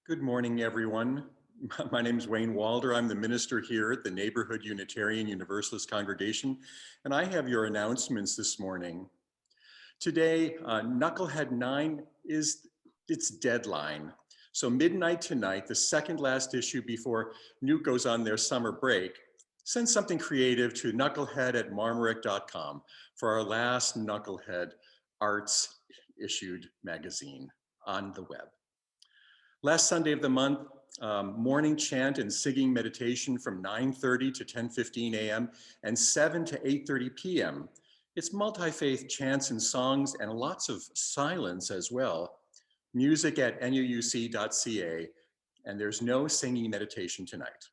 Good morning, everyone. My name is Wayne Walder. I'm the minister here at the Neighborhood Unitarian Universalist Congregation, and I have your announcements this morning. Today, Knucklehead 9 is its deadline. So midnight tonight, the second last issue before NUUC goes on their summer break, send something creative to knucklehead@marmarick.com for our last Knucklehead Arts issued magazine on the web. Last Sunday of the month, morning chant and singing meditation from 9:30 to 10:15 a.m. and 7 to 8:30 p.m. It's multi-faith chants and songs and lots of silence as well. Music at NUUC.ca, and there's no singing meditation tonight.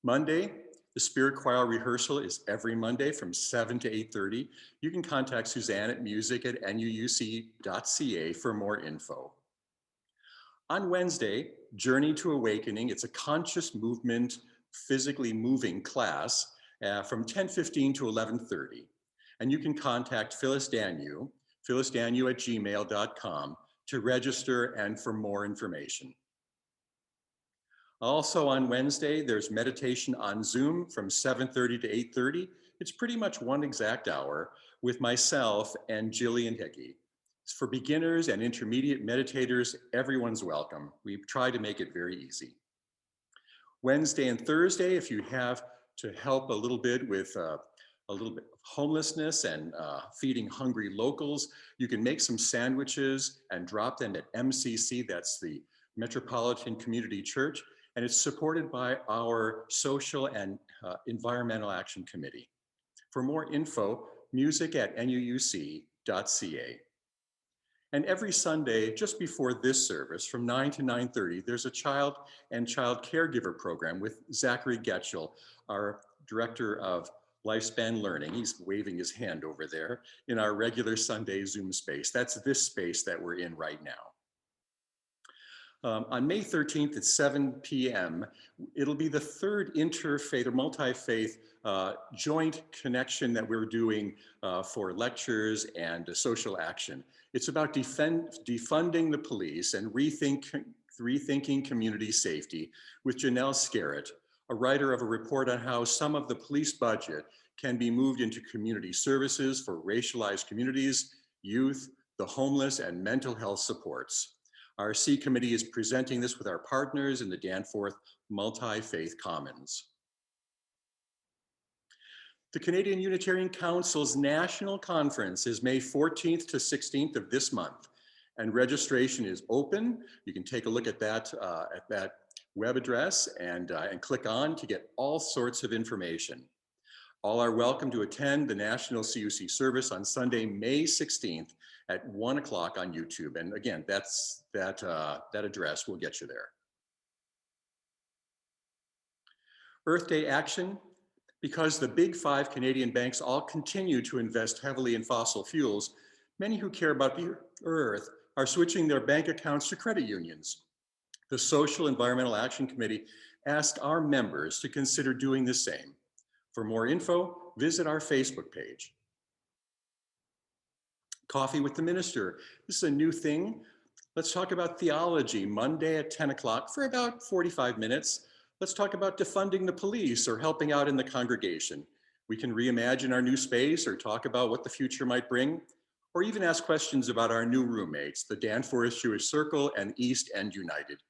Monday, the Spirit Choir rehearsal is every Monday from 7 to 8:30. You can contact Suzanne at music@nuuc.ca for more info. On Wednesday, Journey to Awakening, it's a conscious movement, physically moving class from 10:15 to 11:30. And you can contact Phyllis Danu @gmail.com to register and for more information. Also on Wednesday, there's meditation on Zoom from 7:30 to 8:30. It's pretty much one exact hour with myself and Jillian Hickey. It's for beginners and intermediate meditators. Everyone's welcome. We try to make it very easy. Wednesday and Thursday, if you have to help a little bit with a little bit of homelessness and feeding hungry locals, you can make some sandwiches and drop them at MCC, that's the Metropolitan Community Church, and it's supported by our Social and Environmental Action Committee. For more info, music@nuuc.ca. And every Sunday, just before this service, from 9 to 9:30, there's a child and child caregiver program with Zachary Getchell, our director of Lifespan Learning. He's waving his hand over there in our regular Sunday Zoom space. That's this space that we're in right now. On May 13th at 7 p.m., it'll be the third interfaith or multi-faith joint connection that we're doing for lectures and social action. It's about defunding the police and rethinking community safety with Janelle Scarrett, a writer of a report on how some of the police budget can be moved into community services for racialized communities, youth, the homeless, and mental health supports. Our C committee is presenting this with our partners in the Danforth Multi-Faith Commons. The Canadian Unitarian Council's National Conference is May 14th to 16th of this month, and registration is open. You can take a look at that web address and click on to get all sorts of information. All are welcome to attend the National CUC service on Sunday, May 16th at 1 o'clock on YouTube. And again, that address will get you there. Earth Day action. Because the big 5 Canadian banks all continue to invest heavily in fossil fuels, many who care about the earth are switching their bank accounts to credit unions. The Social Environmental Action Committee asked our members to consider doing the same. For more info, visit our Facebook page. Coffee with the Minister. This is a new thing. Let's talk about theology Monday at 10 o'clock for about 45 minutes. Let's talk about defunding the police or helping out in the congregation. We can reimagine our new space or talk about what the future might bring, or even ask questions about our new roommates, the Danforth Jewish Circle and East End United.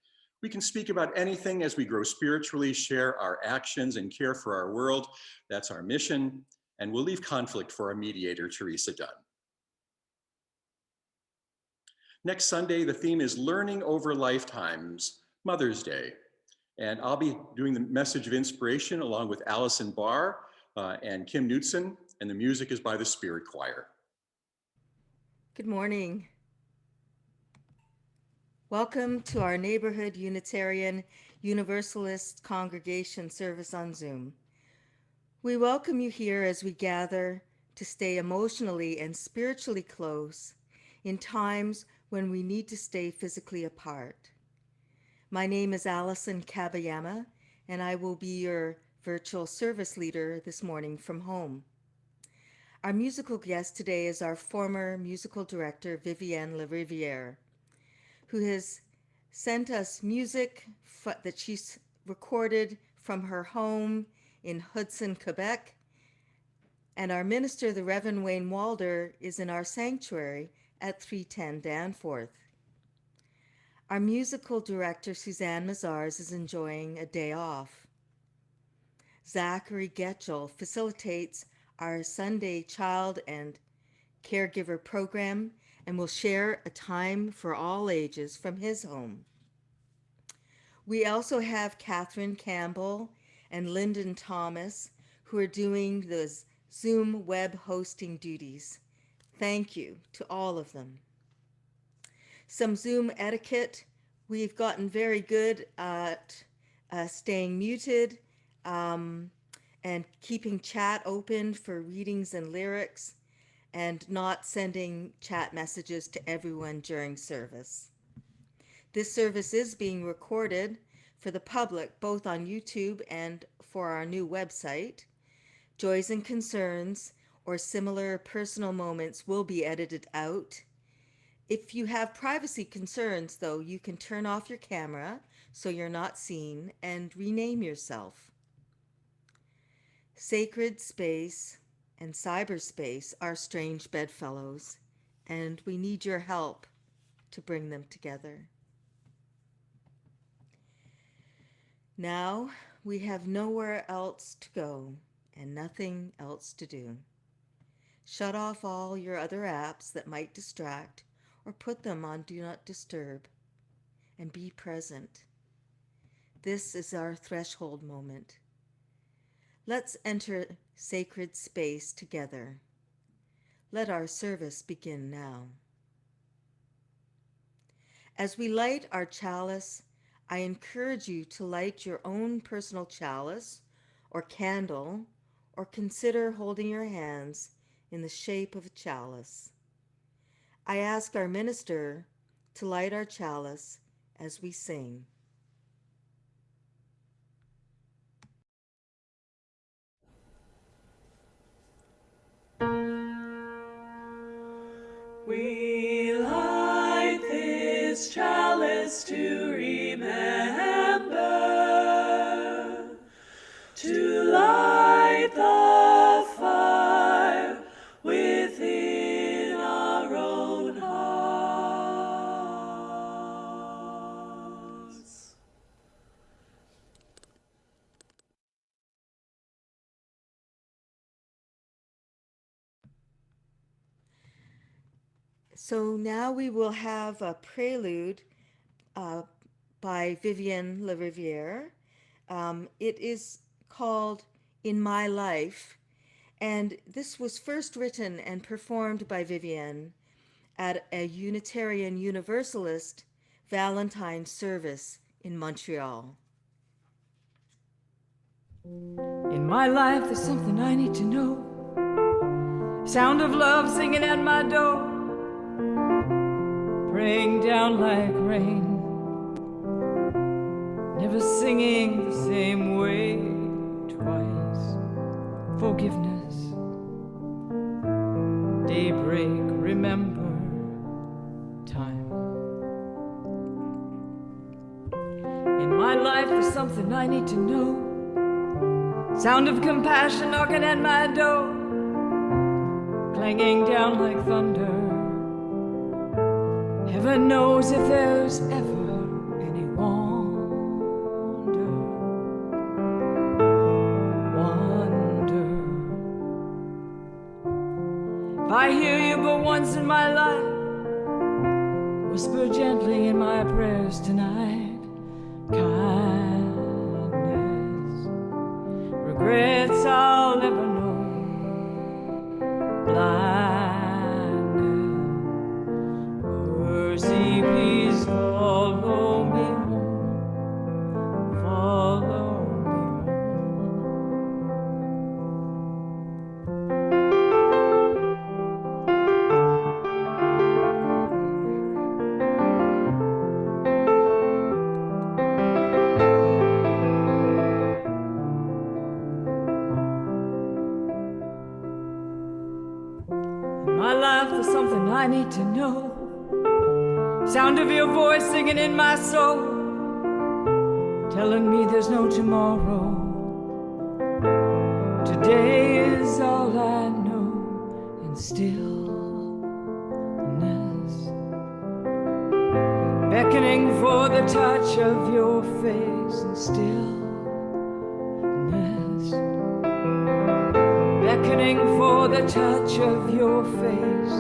We can speak about anything as we grow spiritually, share our actions, and care for our world. That's our mission, and we'll leave conflict for our mediator, Teresa Dunn. Next Sunday, the theme is Learning Over Lifetimes, Mother's Day. And I'll be doing the message of inspiration along with Allison Barr and Kim Knutson, and the music is by the Spirit Choir. Good morning. Welcome to our Neighborhood Unitarian Universalist Congregation service on Zoom. We welcome you here as we gather to stay emotionally and spiritually close in times when we need to stay physically apart. My name is Alison Kabayama, and I will be your virtual service leader this morning from home. Our musical guest today is our former musical director, Vivienne LaRiviere, who has sent us music that she's recorded from her home in Hudson, Quebec. And our minister, the Rev Wayne Walder, is in our sanctuary at 310 Danforth. Our musical director, Suzanne Mazars, is enjoying a day off. Zachary Getchell facilitates our Sunday child and caregiver program and will share a time for all ages from his home. We also have Catherine Campbell and Lyndon Thomas who are doing the Zoom web hosting duties. Thank you to all of them. Some Zoom etiquette. We've gotten very good at staying muted and keeping chat open for readings and lyrics, and not sending chat messages to everyone during service. This service is being recorded for the public, both on YouTube and for our new website. Joys and concerns or similar personal moments will be edited out. If you have privacy concerns, though, you can turn off your camera so you're not seen and rename yourself. Sacred space and cyberspace are strange bedfellows, and we need your help to bring them together. Now we have nowhere else to go and nothing else to do. Shut off all your other apps that might distract or put them on Do Not Disturb and be present. This is our threshold moment. Let's enter sacred space together. Let our service begin now. As we light our chalice, I encourage you to light your own personal chalice or candle, or consider holding your hands in the shape of a chalice. I ask our minister to light our chalice as we sing. We light this chalice to remember, to light the fire within our own hearts. So now we will have a prelude by Vivienne LaRiviere. It is called In My Life, and this was first written and performed by Vivienne at a Unitarian Universalist Valentine service in Montreal. In my life, there's something I need to know. Sound of love singing at my door, praying down like rain, never singing the same way twice. Forgiveness, daybreak, remember time. In my life, there's something I need to know. Sound of compassion knocking at my door, clanging down like thunder. Heaven knows if there's ever any wonder. If I hear you but once in my life, whisper gently in my prayers tonight. Kindness, regrets I'll never know. Blindness, mercy, please follow me home. Follow me I need to know. Sound of your voice singing in my soul, telling me there's no tomorrow. Today is all I know, and stillness, beckoning for the touch of your face, and stillness, beckoning for the touch of your face.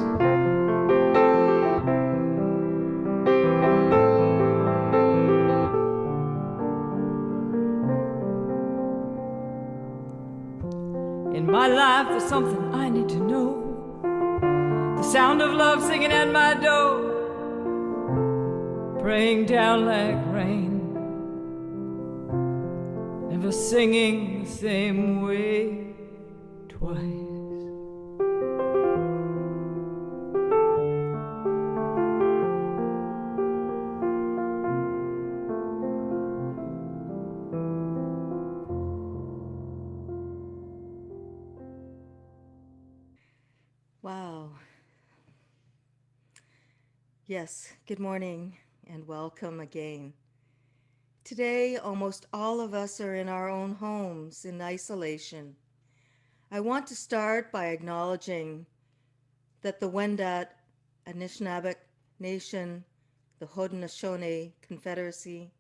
In my life there's something I need to know, the sound of love singing at my door, praying down like rain, never singing the same way twice. Wow. Yes, good morning and welcome again. Today, almost all of us are in our own homes in isolation. I want to start by acknowledging that the Wendat, Anishinaabeg Nation, the Haudenosaunee Confederacy,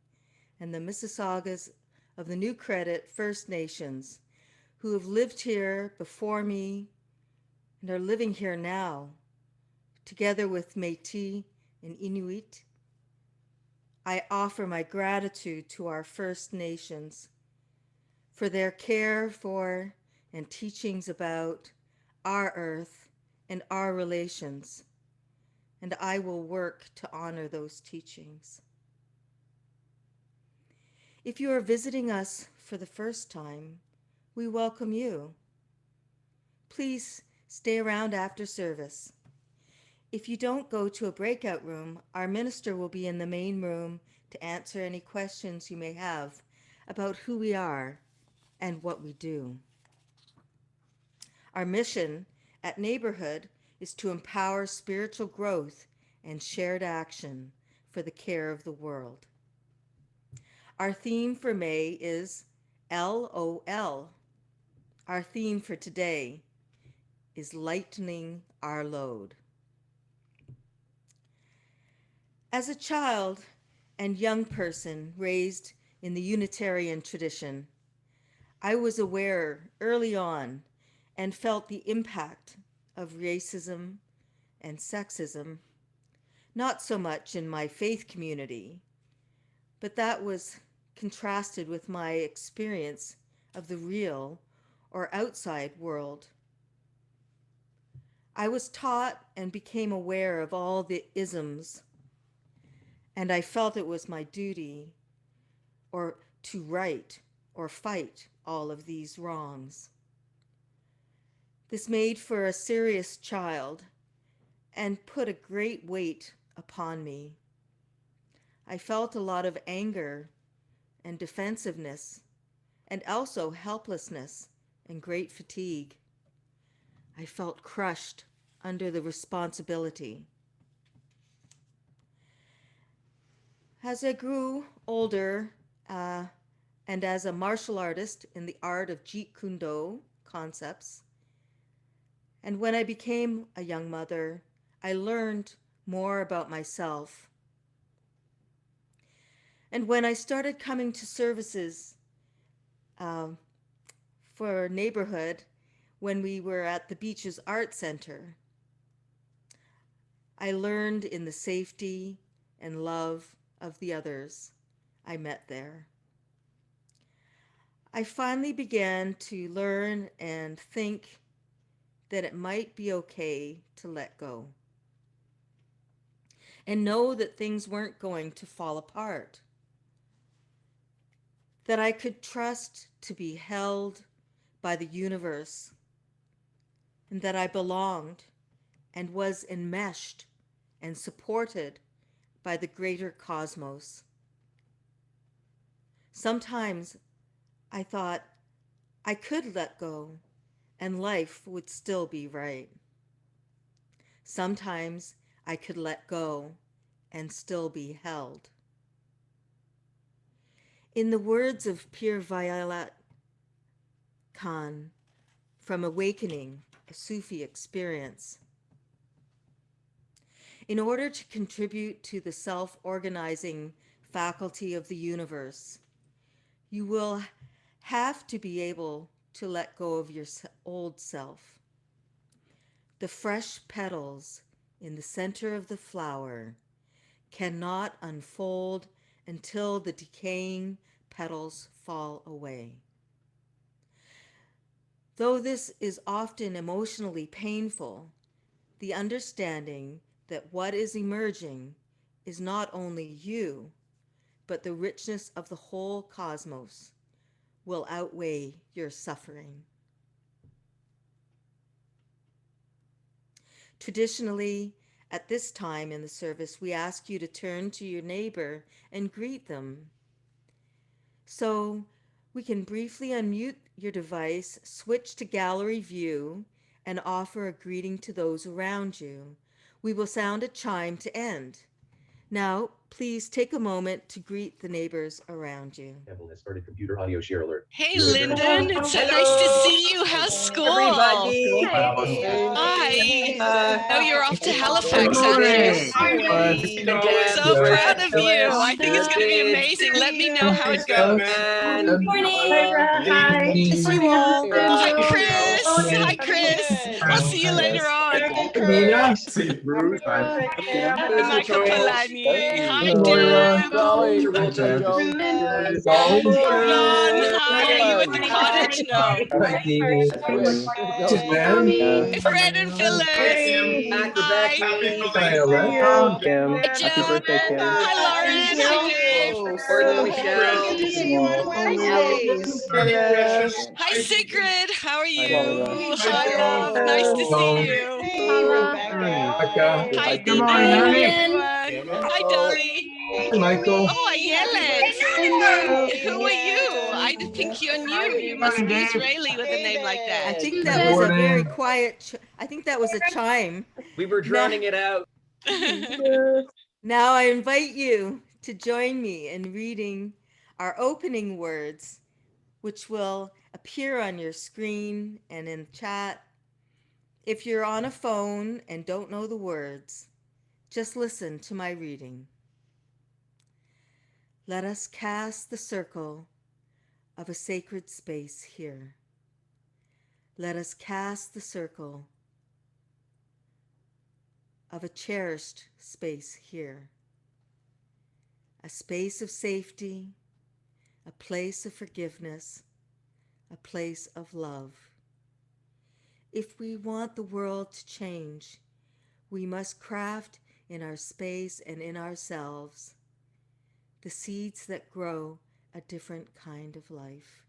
and the Mississaugas of the New Credit First Nations, who have lived here before me and are living here now, together with Métis and Inuit, I offer my gratitude to our First Nations for their care for and teachings about our earth and our relations, and I will work to honor those teachings. If you are visiting us for the first time, we welcome you. Please stay around after service. If you don't go to a breakout room, our minister will be in the main room to answer any questions you may have about who we are and what we do. Our mission at Neighborhood is to empower spiritual growth and shared action for the care of the world. Our theme for May is LOL. Our theme for today is Lightening Our Load. As a child and young person raised in the Unitarian tradition, I was aware early on and felt the impact of racism and sexism, not so much in my faith community, but that was contrasted with my experience of the real or outside world. I was taught and became aware of all the isms, and I felt it was my duty or to right or fight all of these wrongs. This made for a serious child and put a great weight upon me. I felt a lot of anger and defensiveness, and also helplessness and great fatigue. I felt crushed under the responsibility. As I grew older, and as a martial artist in the art of Jeet Kune Do concepts, and when I became a young mother, I learned more about myself. And when I started coming to services for Neighborhood, when we were at the Beaches Art Center, I learned in the safety and love of the others I met there. I finally began to learn and think that it might be okay to let go and know that things weren't going to fall apart, that I could trust to be held by the universe, and that I belonged and was enmeshed and supported by the greater cosmos. Sometimes I thought I could let go and life would still be right. Sometimes I could let go and still be held. In the words of Pir Violet Khan from Awakening, a Sufi experience, in order to contribute to the self-organizing faculty of the universe, you will have to be able to let go of your old self. The fresh petals in the center of the flower cannot unfold until the decaying petals fall away. Though this is often emotionally painful, the understanding that what is emerging is not only you, but the richness of the whole cosmos will outweigh your suffering. Traditionally, at this time in the service, we ask you to turn to your neighbor and greet them. So we can briefly unmute your device, switch to gallery view, and offer a greeting to those around you. We will sound a chime to end. Now, please take a moment to greet the neighbors around you. Started computer audio share alert. Hey, Lyndon, it's so nice to see you. How's school? Everybody. Hi. Oh, you're off to Halifax, aren't you? So proud of you. I think it's going to be amazing. Let me know how it goes. Good morning. Miss you all. Hi, Chris. Hi, Chris. I'll see you later on. See Bruce. Michael Polanyi. Hi, Good Dan. morning. Ron, hi. Are you at the cottage? No. Fred and Phyllis. Back, Hi. Kim, Hi, happy Joe. birthday, Kim. Hi, Lauren. Hi, Dave. Gordon, Michelle. Good to see you all. Hi, Sigrid. How are you? Laura. Hi, love. Nice to see you. Hi, Good Didi. Everyone. Hi, Dolly. Oh, Ayelet. Who are you? I think you're new. You must be Israeli with a name like I that. think that was a very quiet, I think that was a chime. We were drowning it out. Now I invite you to join me in reading our opening words, which will appear on your screen and in chat. If you're on a phone and don't know the words, just listen to my reading. Let us cast the circle of a sacred space here. Let us cast the circle of a cherished space here. A space of safety, a place of forgiveness, a place of love. If we want the world to change, we must craft in our space and in ourselves the seeds that grow a different kind of life.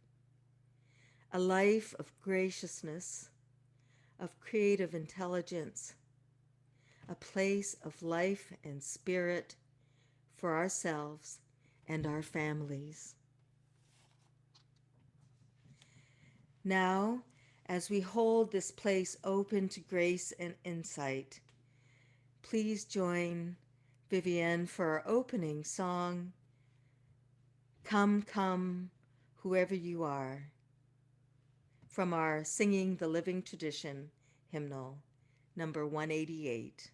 A life of graciousness, of creative intelligence, a place of life and spirit for ourselves and our families. Now, as we hold this place open to grace and insight, please join Vivienne for our opening song, Come, Come, Whoever You Are, from our Singing the Living Tradition hymnal, number 188.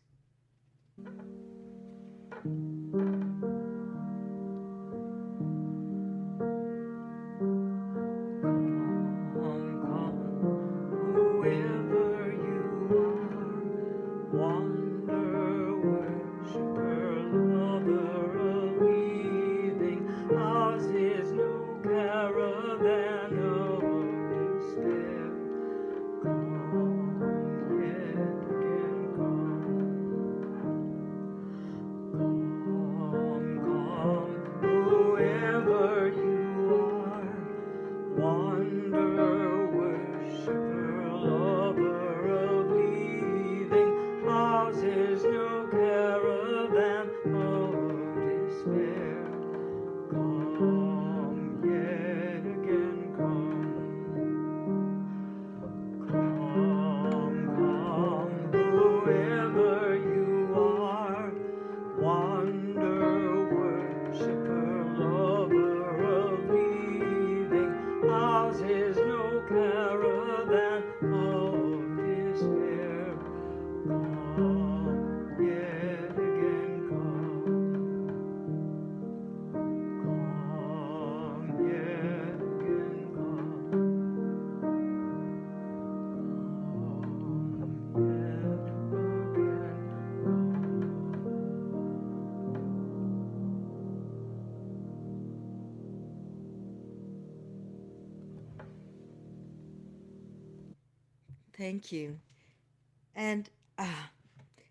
Whoever you are, wanderer, worshiper, lover of leaving, ours is no caravan of despair. Come, yet again come. Thank you. And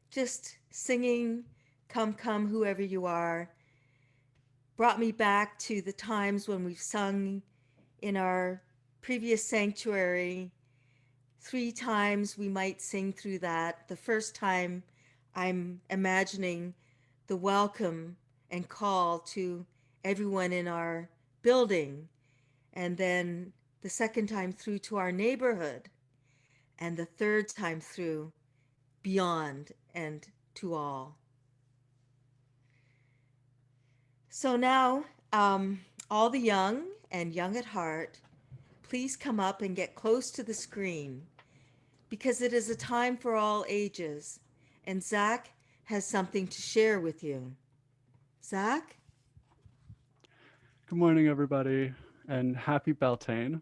just singing Come, Come, Whoever You Are brought me back to the times when we've sung in our previous sanctuary. 3 times we might sing through that. The first time I'm imagining the welcome and call to everyone in our building. And then the second time through to our neighborhood. And the third time through beyond and to all. So now, all the young and young at heart, please come up and get close to the screen because it is a time for all ages. And Zach has something to share with you. Zach? Good morning, everybody, and happy Beltane.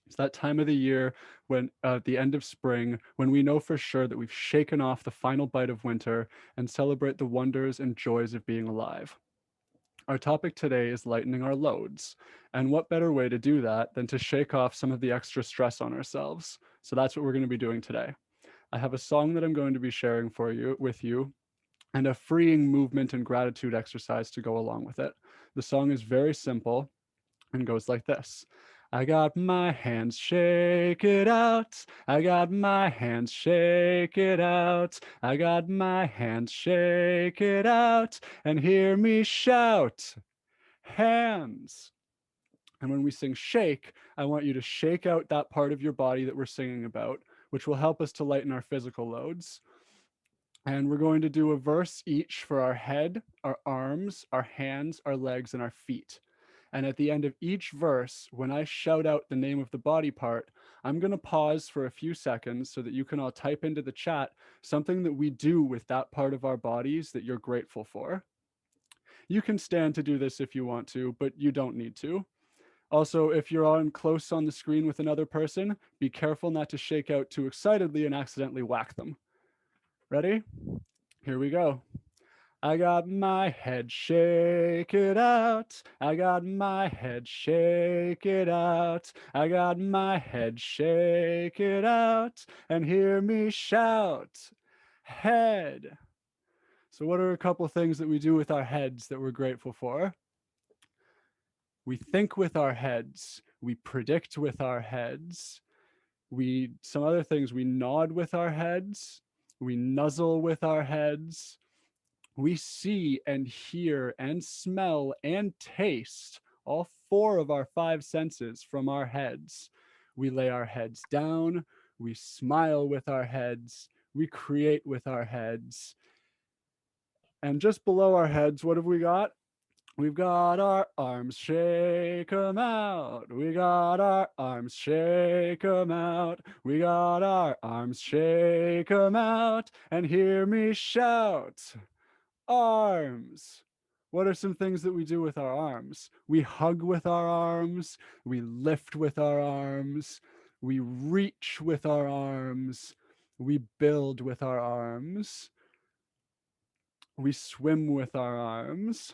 It's that time of the year when, at the end of spring, when we know for sure that we've shaken off the final bite of winter and celebrate the wonders and joys of being alive. Our topic today is lightening our loads. And what better way to do that than to shake off some of the extra stress on ourselves? So that's what we're going to be doing today. I have a song that I'm going to be sharing with you, and a freeing movement and gratitude exercise to go along with it. The song is very simple and goes like this. I got my hands, shake it out. I got my hands, shake it out. I got my hands, shake it out. And hear me shout, hands. And when we sing shake, I want you to shake out that part of your body that we're singing about, which will help us to lighten our physical loads. And we're going to do a verse each for our head, our arms, our hands, our legs, and our feet. And at the end of each verse, when I shout out the name of the body part, I'm going to pause for a few seconds so that you can all type into the chat something that we do with that part of our bodies that you're grateful for. You can stand to do this if you want to, but you don't need to. Also, if you're on close on the screen with another person, be careful not to shake out too excitedly and accidentally whack them. Ready? Here we go. I got my head, shake it out. I got my head, shake it out. I got my head, shake it out. And hear me shout, head. So what are a couple things that we do with our heads that we're grateful for? We think with our heads. We predict with our heads. Some other things, we nod with our heads. We nuzzle with our heads. We see and hear and smell and taste all 4 of our 5 senses from our heads. We lay our heads down. We smile with our heads. We create with our heads. And just below our heads, what have we got? We've got our arms, shake 'em out. We got our arms, shake 'em out. We got our arms, shake 'em out. And hear me shout, arms. What are some things that we do with our arms? We hug with our arms. We lift with our arms. We reach with our arms. We build with our arms. We swim with our arms.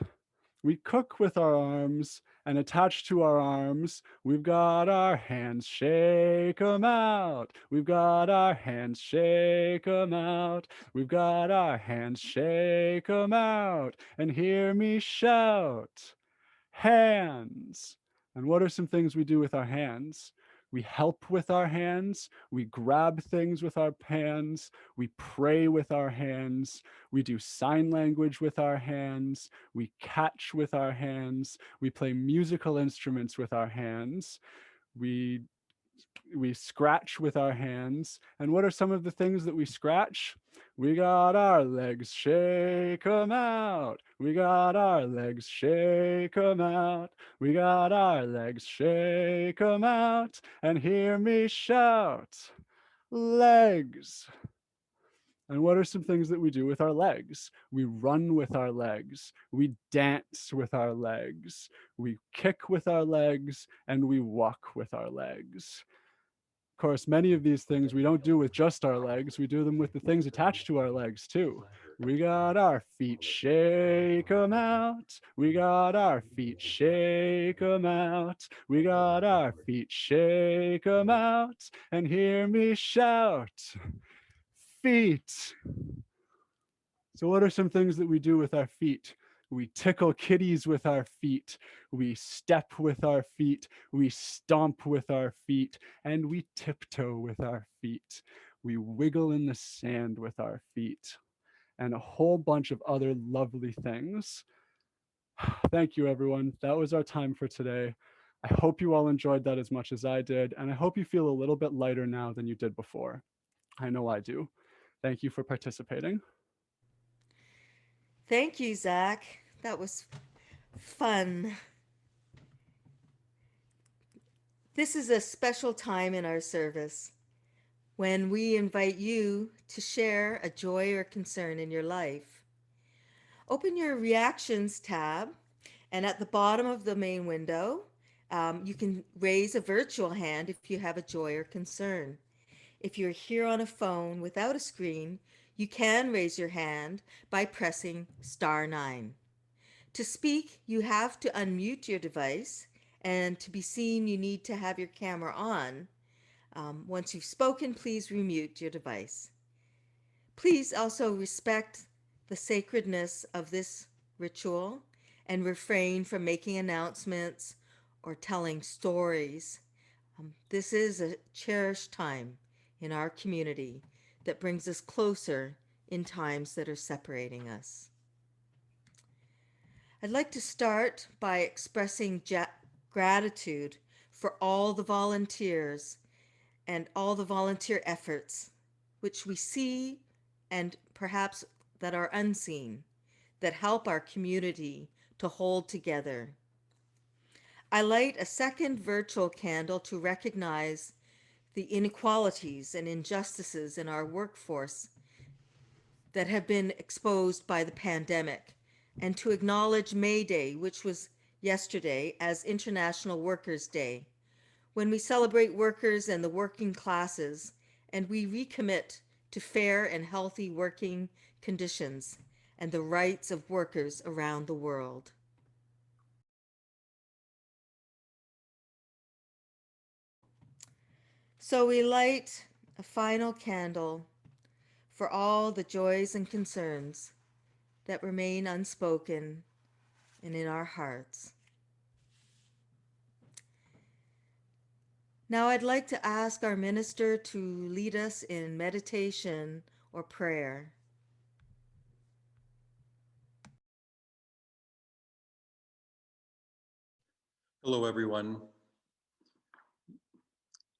We cook with our arms, and attached to our arms, we've got our hands, shake 'em out. We've got our hands, shake 'em out. We've got our hands, shake 'em out. And hear me shout, hands. And what are some things we do with our hands? We help with our hands. We grab things with our hands. We pray with our hands. We do sign language with our hands. We catch with our hands. We play musical instruments with our hands. We scratch with our hands. And what are some of the things that we scratch? We got our legs, shake 'em out. We got our legs, shake 'em out. We got our legs, shake 'em out. And hear me shout, legs. And what are some things that we do with our legs? We run with our legs. We dance with our legs. We kick with our legs, and we walk with our legs. Of course, many of these things we don't do with just our legs. We do them with the things attached to our legs too. We got our feet, shake 'em out. We got our feet, shake 'em out. We got our feet, shake 'em out. And hear me shout, feet. So what are some things that we do with our feet? We tickle kitties with our feet. We step with our feet. We stomp with our feet. And we tiptoe with our feet. We wiggle in the sand with our feet. And a whole bunch of other lovely things. Thank you, everyone. That was our time for today. I hope you all enjoyed that as much as I did, and I hope you feel a little bit lighter now than you did before. I know I do. Thank you for participating. Thank you, Zach. That was fun. This is a special time in our service when we invite you to share a joy or concern in your life. Open your reactions tab, and at the bottom of the main window, you can raise a virtual hand if you have a joy or concern. If you're here on a phone without a screen, you can raise your hand by pressing *9. To speak, you have to unmute your device, and to be seen, you need to have your camera on. Once you've spoken, please remute your device. Please also respect the sacredness of this ritual and refrain from making announcements or telling stories. This is a cherished time in our community that brings us closer in times that are separating us. I'd like to start by expressing gratitude for all the volunteers and all the volunteer efforts which we see and perhaps that are unseen, that help our community to hold together. I light a second virtual candle to recognize the inequalities and injustices in our workforce that have been exposed by the pandemic, and to acknowledge May Day, which was yesterday, as International Workers' Day, when we celebrate workers and the working classes, and we recommit to fair and healthy working conditions and the rights of workers around the world. So we light a final candle for all the joys and concerns that remain unspoken and in our hearts. Now I'd like to ask our minister to lead us in meditation or prayer. Hello, everyone.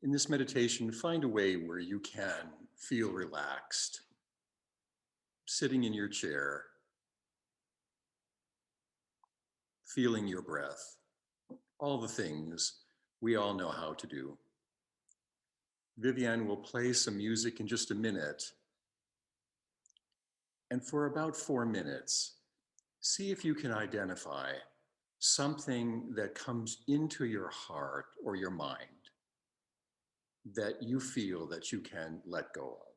In this meditation, find a way where you can feel relaxed, sitting in your chair, feeling your breath, all the things we all know how to do. Vivienne will play some music in just a minute. And for about 4 minutes, see if you can identify something that comes into your heart or your mind that you feel that you can let go of.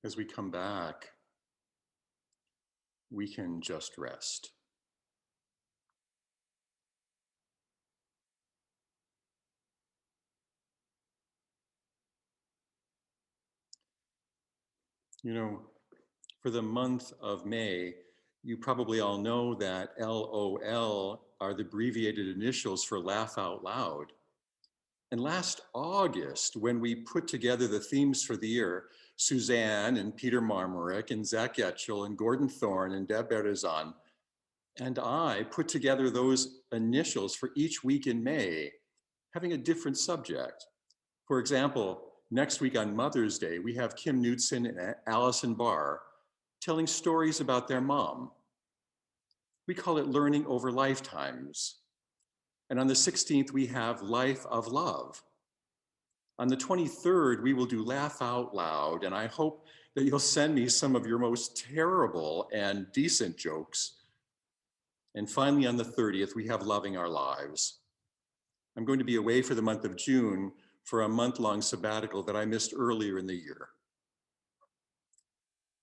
As we come back, we can just rest. You know, for the month of May, you probably all know that LOL are the abbreviated initials for Laugh Out Loud. And last August, when we put together the themes for the year, Suzanne and Peter Marmorick and Zach Etchell and Gordon Thorne and Deb Berzon and I put together those initials for each week in May, having a different subject. For example, next week on Mother's Day, we have Kim Knutson and Allison Barr telling stories about their mom. We call it Learning Over Lifetimes. And on the 16th, we have Life of Love. On the 23rd, we will do Laugh Out Loud, and I hope that you'll send me some of your most terrible and decent jokes. And finally, on the 30th, we have Loving Our Lives. I'm going to be away for the month of June for a month-long sabbatical that I missed earlier in the year.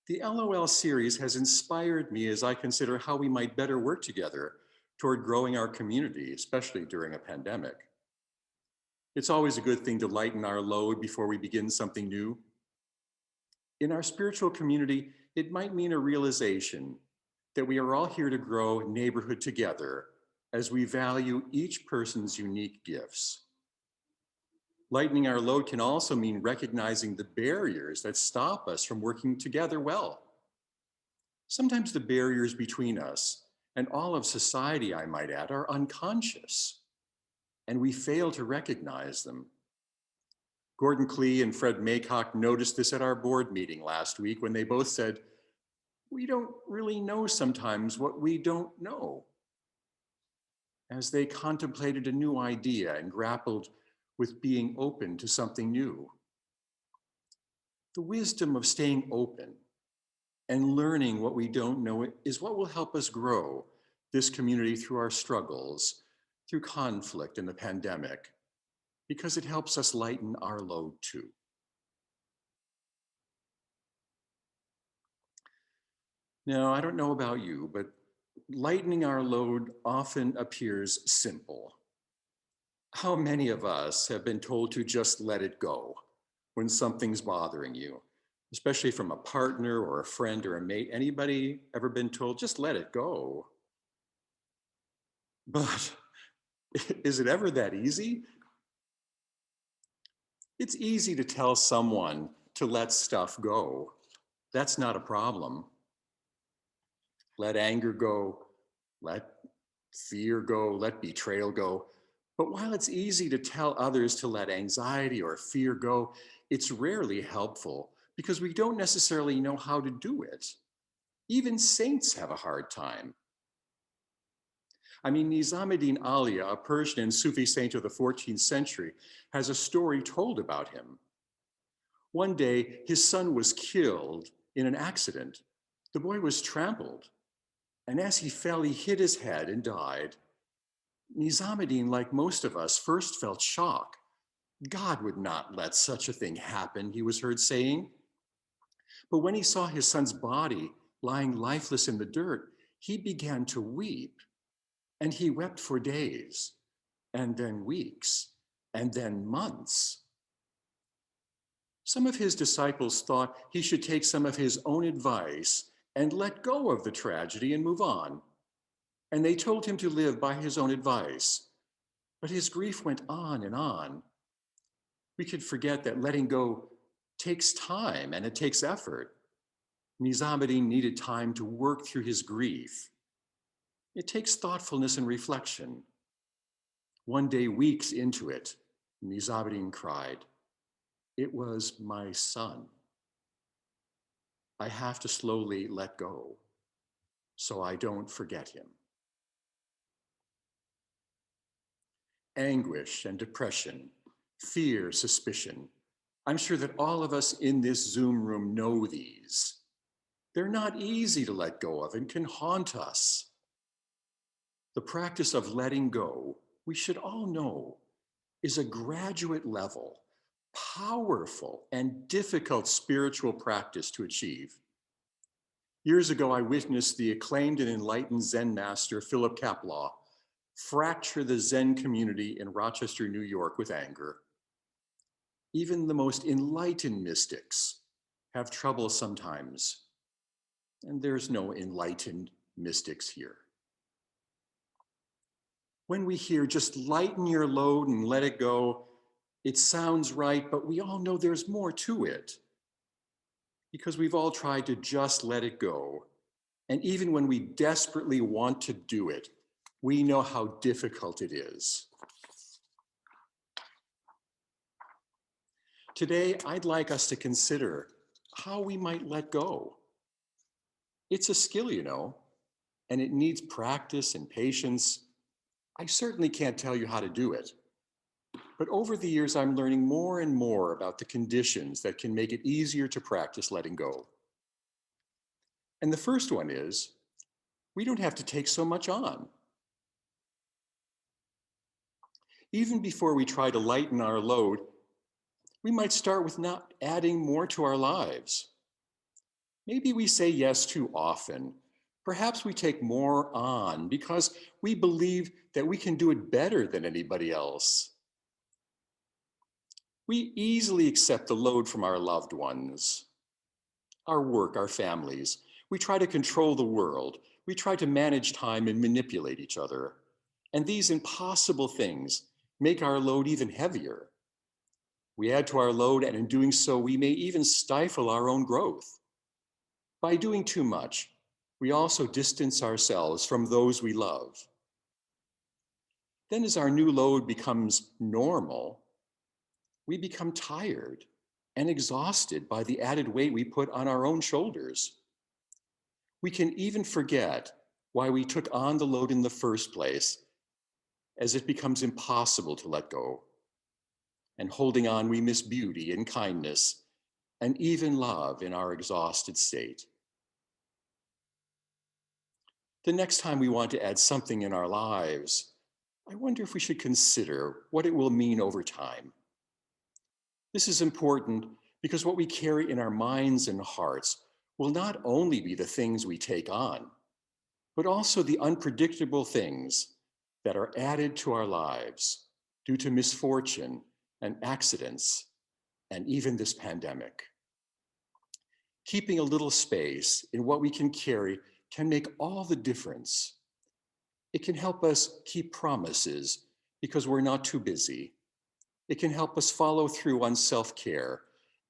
The LOL series has inspired me as I consider how we might better work together toward growing our community, especially during a pandemic. It's always a good thing to lighten our load before we begin something new. In our spiritual community, it might mean a realization that we are all here to grow neighborhood together as we value each person's unique gifts. Lightening our load can also mean recognizing the barriers that stop us from working together well. Sometimes the barriers between us and all of society, I might add, are unconscious, and we fail to recognize them. Gordon Klee and Fred Maycock noticed this at our board meeting last week when they both said, "We don't really know sometimes what we don't know," as they contemplated a new idea and grappled with being open to something new. The wisdom of staying open and learning what we don't know is what will help us grow this community through our struggles, through conflict and the pandemic, because it helps us lighten our load too. Now, I don't know about you, but lightening our load often appears simple. How many of us have been told to just let it go when something's bothering you, especially from a partner or a friend or a mate? Anybody ever been told, just let it go? But is it ever that easy? It's easy to tell someone to let stuff go. That's not a problem. Let anger go, let fear go, let betrayal go. But while it's easy to tell others to let anxiety or fear go, it's rarely helpful because we don't necessarily know how to do it. Even saints have a hard time. I mean, Nizamuddin Aulia, a Persian and Sufi saint of the 14th century, has a story told about him. One day, his son was killed in an accident. The boy was trampled, and as he fell, he hit his head and died. Nizamuddin, like most of us, first felt shock. God would not let such a thing happen, he was heard saying. But when he saw his son's body lying lifeless in the dirt, he began to weep. And he wept for days, and then weeks, and then months. Some of his disciples thought he should take some of his own advice and let go of the tragedy and move on. And they told him to live by his own advice. But his grief went on and on. We could forget that letting go takes time and it takes effort. Nizamuddin needed time to work through his grief. It takes thoughtfulness and reflection. One day, weeks into it, Nizamuddin cried, "It was my son. I have to slowly let go so I don't forget him." Anguish and depression, fear, suspicion. I'm sure that all of us in this Zoom room know these. They're not easy to let go of and can haunt us. The practice of letting go, we should all know, is a graduate level, powerful and difficult spiritual practice to achieve. Years ago, I witnessed the acclaimed and enlightened Zen master, Philip Kaplaw, fracture the Zen community in Rochester, New York with anger. Even the most enlightened mystics have trouble sometimes, and there's no enlightened mystics here. When we hear just lighten your load and let it go, it sounds right, but we all know there's more to it because we've all tried to just let it go. And even when we desperately want to do it, we know how difficult it is. Today, I'd like us to consider how we might let go. It's a skill, you know, and it needs practice and patience. I certainly can't tell you how to do it, but over the years, I'm learning more and more about the conditions that can make it easier to practice letting go. And the first one is, we don't have to take so much on. Even before we try to lighten our load, we might start with not adding more to our lives. Maybe we say yes too often. Perhaps we take more on because we believe that we can do it better than anybody else. We easily accept the load from our loved ones, our work, our families. We try to control the world. We try to manage time and manipulate each other. And these impossible things make our load even heavier. We add to our load, and in doing so, we may even stifle our own growth. By doing too much, we also distance ourselves from those we love. Then as our new load becomes normal, we become tired and exhausted by the added weight we put on our own shoulders. We can even forget why we took on the load in the first place, as it becomes impossible to let go. And holding on, we miss beauty and kindness, and even love in our exhausted state. The next time we want to add something in our lives, I wonder if we should consider what it will mean over time. This is important because what we carry in our minds and hearts will not only be the things we take on, but also the unpredictable things that are added to our lives. due to misfortune and accidents, and even this pandemic. Keeping a little space in what we can carry can make all the difference. It can help us keep promises because we're not too busy. It can help us follow through on self-care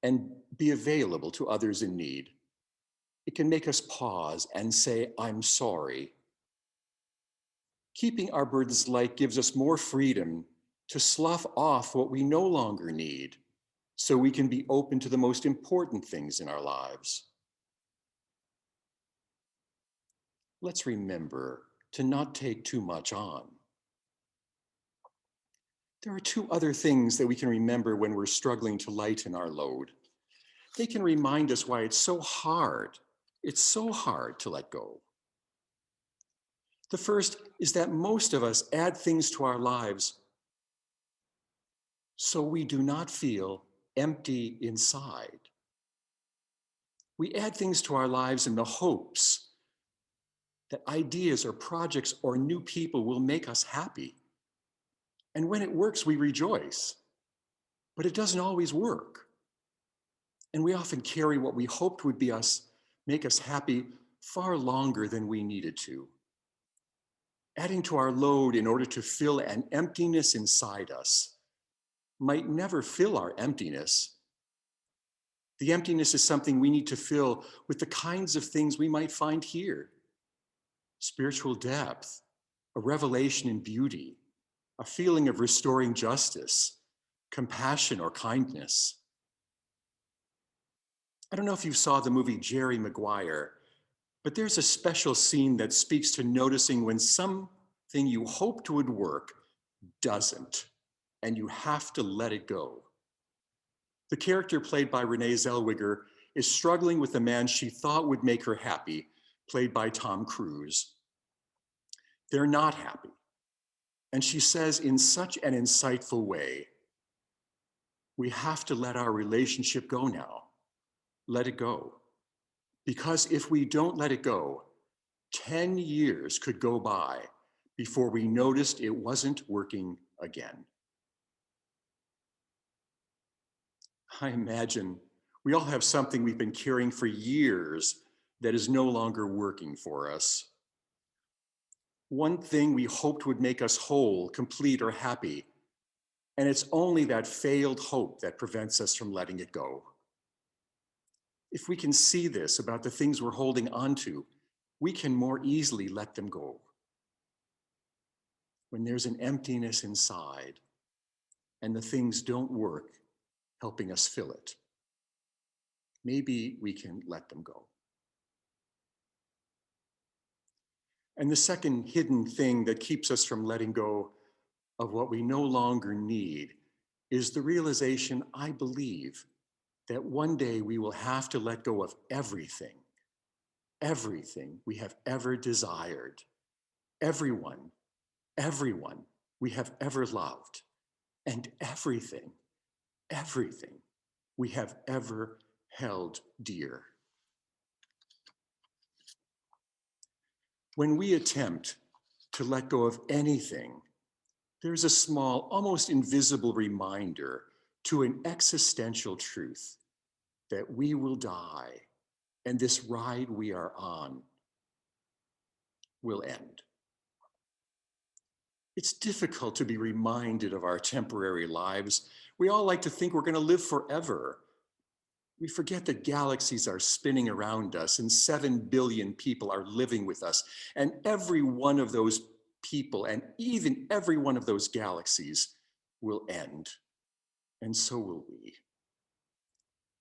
and be available to others in need. It can make us pause and say, I'm sorry. Keeping our burdens light gives us more freedom to slough off what we no longer need so we can be open to the most important things in our lives. Let's remember to not take too much on. There are two other things that we can remember when we're struggling to lighten our load. They can remind us why it's so hard. It's so hard to let go. The first is that most of us add things to our lives so we do not feel empty inside. We add things to our lives in the hopes that ideas or projects or new people will make us happy. And when it works, we rejoice. But it doesn't always work. And we often carry what we hoped would be make us happy far longer than we needed to. Adding to our load in order to fill an emptiness inside us might never fill our emptiness. The emptiness is something we need to fill with the kinds of things we might find here. Spiritual depth, a revelation in beauty, a feeling of restoring justice, compassion or kindness. I don't know if you saw the movie Jerry Maguire, but there's a special scene that speaks to noticing when something you hoped would work doesn't, and you have to let it go. The character played by Renee Zellweger is struggling with the man she thought would make her happy, played by Tom Cruise. They're not happy. And she says in such an insightful way, we have to let our relationship go now. Let it go. Because if we don't let it go, 10 years could go by before we noticed it wasn't working again. I imagine we all have something we've been carrying for years that is no longer working for us. One thing we hoped would make us whole, complete, or happy, and it's only that failed hope that prevents us from letting it go. If we can see this about the things we're holding onto, we can more easily let them go. When there's an emptiness inside and the things don't work, helping us fill it, maybe we can let them go. And the second hidden thing that keeps us from letting go of what we no longer need is the realization, I believe, that one day we will have to let go of everything we have ever desired, everyone we have ever loved, and everything we have ever held dear. When we attempt to let go of anything, there's a small, almost invisible reminder to an existential truth that we will die and this ride we are on will end. It's difficult to be reminded of our temporary lives. We all like to think we're going to live forever. We forget that galaxies are spinning around us and 7 billion people are living with us. And every one of those people and even every one of those galaxies will end. And so will we.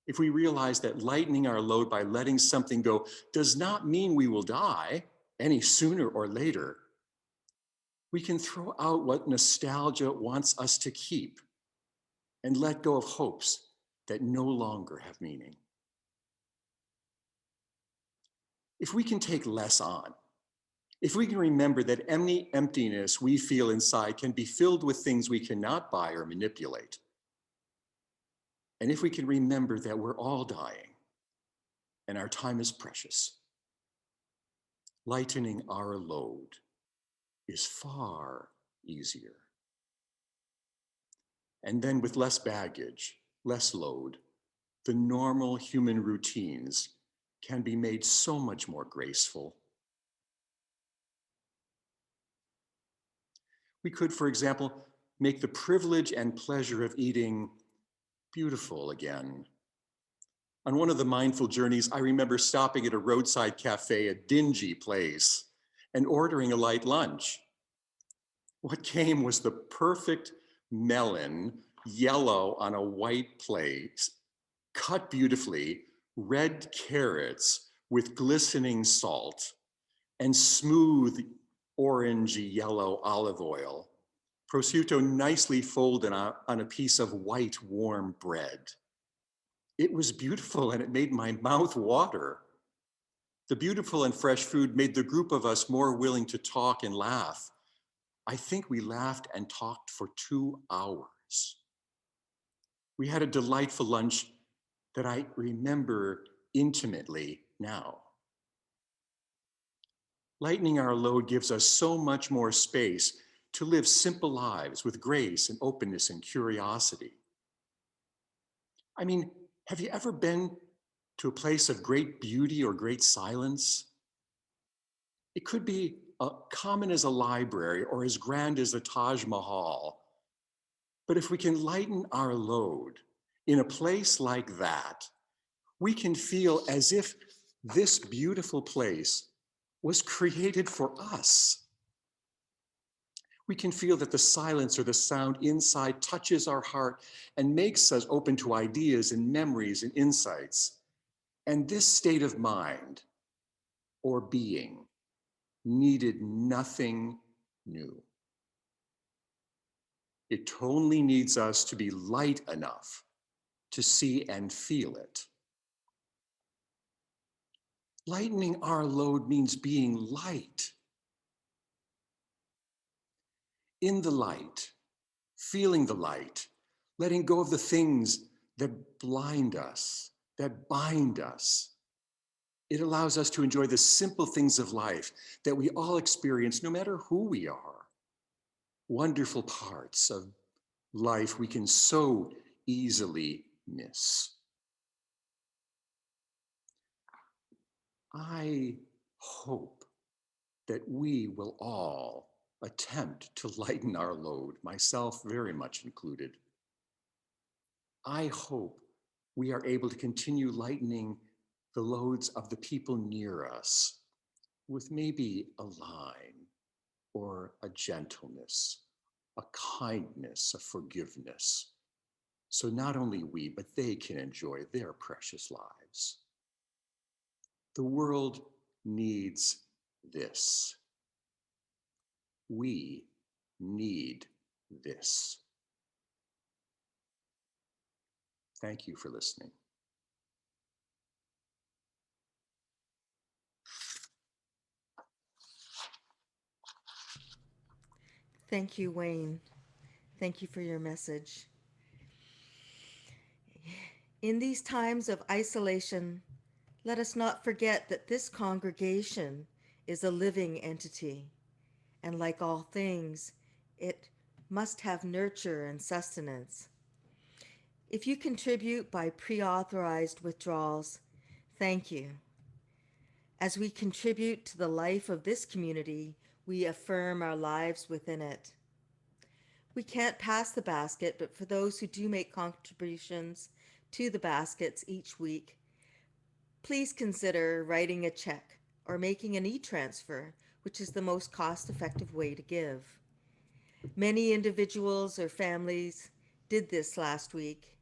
If we realize that lightening our load by letting something go does not mean we will die any sooner or later, we can throw out what nostalgia wants us to keep and let go of hopes that no longer have meaning. If we can take less on, if we can remember that any emptiness we feel inside can be filled with things we cannot buy or manipulate, and if we can remember that we're all dying and our time is precious, lightening our load is far easier. And then with less baggage, less load, the normal human routines can be made so much more graceful. We could, for example, make the privilege and pleasure of eating beautiful again. On one of the mindful journeys, I remember stopping at a roadside cafe, a dingy place, and ordering a light lunch. What came was the perfect melon, yellow on a white plate, cut beautifully, red carrots with glistening salt, and smooth orangey yellow olive oil, prosciutto nicely folded on a piece of white warm bread. It was beautiful and it made my mouth water. The beautiful and fresh food made the group of us more willing to talk and laugh. I think we laughed and talked for 2 hours. We had a delightful lunch that I remember intimately now. Lightening Our Load gives us so much more space to live simple lives with grace and openness and curiosity. I mean, have you ever been to a place of great beauty or great silence? It could be common as a library or as grand as the Taj Mahal. But if we can lighten our load in a place like that, we can feel as if this beautiful place was created for us. We can feel that the silence or the sound inside touches our heart and makes us open to ideas and memories and insights. And this state of mind or being needed nothing new. It only needs us to be light enough to see and feel it. Lightening our load means being light. In the light, feeling the light, letting go of the things that blind us, that bind us. It allows us to enjoy the simple things of life that we all experience no matter who we are. Wonderful parts of life we can so easily miss. I hope that we will all attempt to lighten our load, myself very much included. I hope we are able to continue lightening the loads of the people near us with maybe a line or a gentleness, a kindness, a forgiveness. So not only we, but they can enjoy their precious lives. The world needs this. We need this. Thank you for listening. Thank you, Wayne. Thank you for your message. In these times of isolation, let us not forget that this congregation is a living entity, and like all things, it must have nurture and sustenance. If you contribute by pre-authorized withdrawals, thank you. As we contribute to the life of this community, we affirm our lives within it. We can't pass the basket, but for those who do make contributions to the baskets each week, please consider writing a check or making an e-transfer, which is the most cost-effective way to give. Many individuals or families did this last week.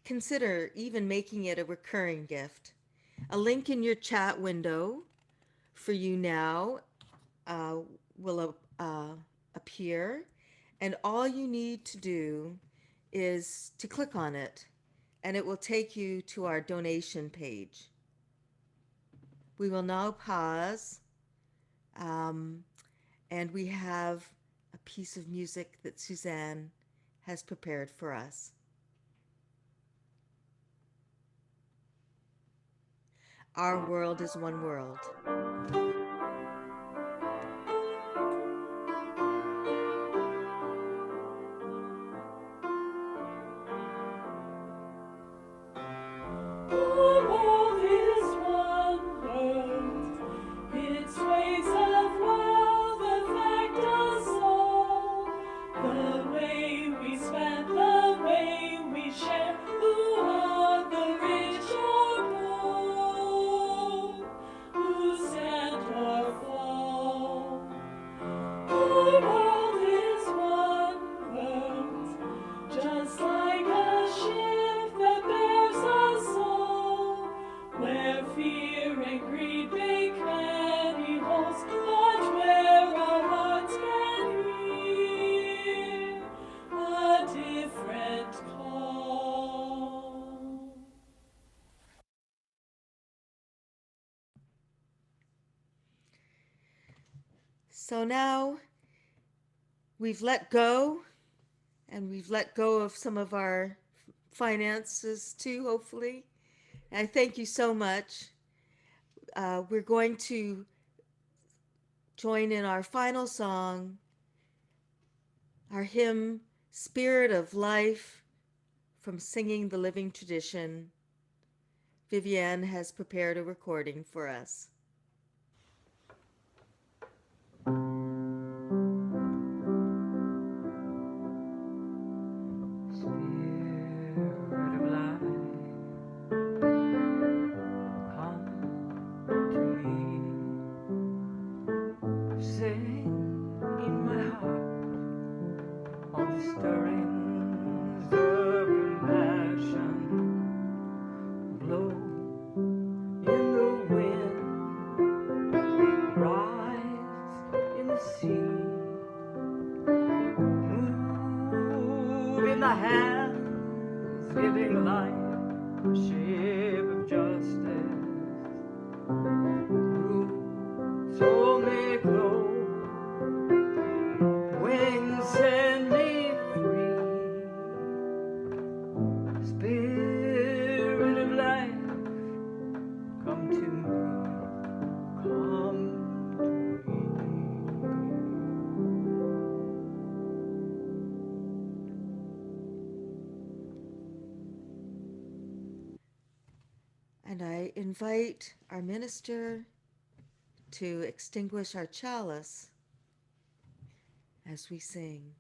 Consider even making it a recurring gift. A link in your chat window for you now will appear, and all you need to do is to click on it, and it will take you to our donation page. We will now pause, and we have a piece of music that Suzanne has prepared for us. Our world is one world. So now we've let go, and we've let go of some of our finances too, hopefully. I thank you so much. We're going to join in our final song, our hymn, Spirit of Life, from Singing the Living Tradition. Vivienne has prepared a recording for us. Giving life a shape of justice. So make low, wings set me free. Spirit of life, come to me, come to me. And I invite our minister to extinguish our chalice as we sing.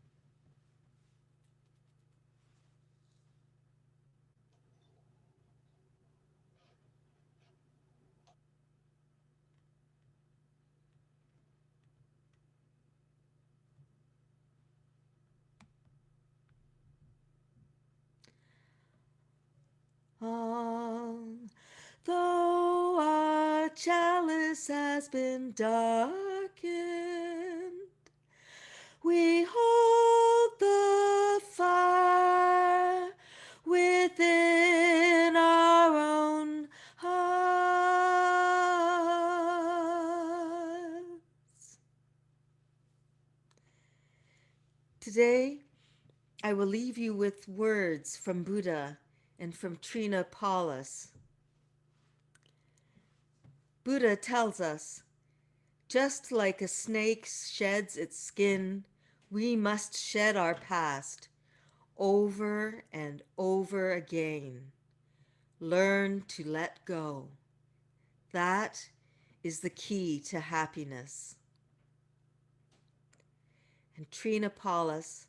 Though our chalice has been darkened, we hold the fire within our own hearts. Today, I will leave you with words from Buddha and from Trina Paulus. Buddha tells us, just like a snake sheds its skin, we must shed our past over and over again. Learn to let go. That is the key to happiness. And Trina Paulus,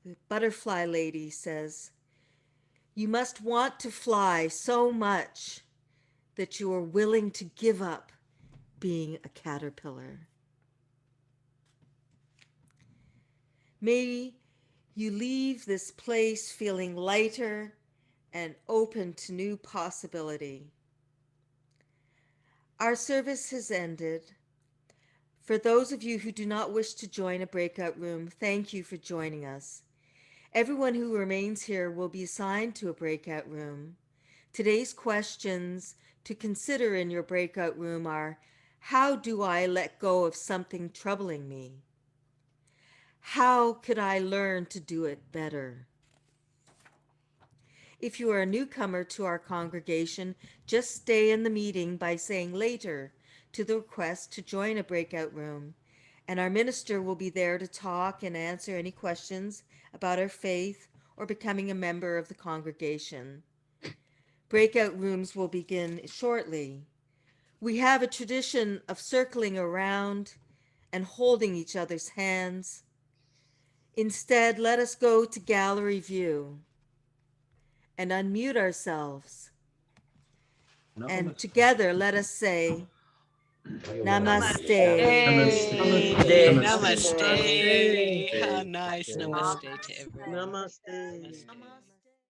the butterfly lady, says, you must want to fly so much that you are willing to give up being a caterpillar. May you leave this place feeling lighter and open to new possibility. Our service has ended. For those of you who do not wish to join a breakout room, thank you for joining us. Everyone who remains here will be assigned to a breakout room. Today's questions to consider in your breakout room are, how do I let go of something troubling me? How could I learn to do it better? If you are a newcomer to our congregation, just stay in the meeting by saying later to the request to join a breakout room, and our minister will be there to talk and answer any questions about our faith or becoming a member of the congregation. Breakout rooms will begin shortly. We have a tradition of circling around and holding each other's hands. Instead, let us go to gallery view and unmute ourselves. And together, let us say, Namaste. Namaste. Namaste. How nice. Namaste to everyone. Namaste. Namaste.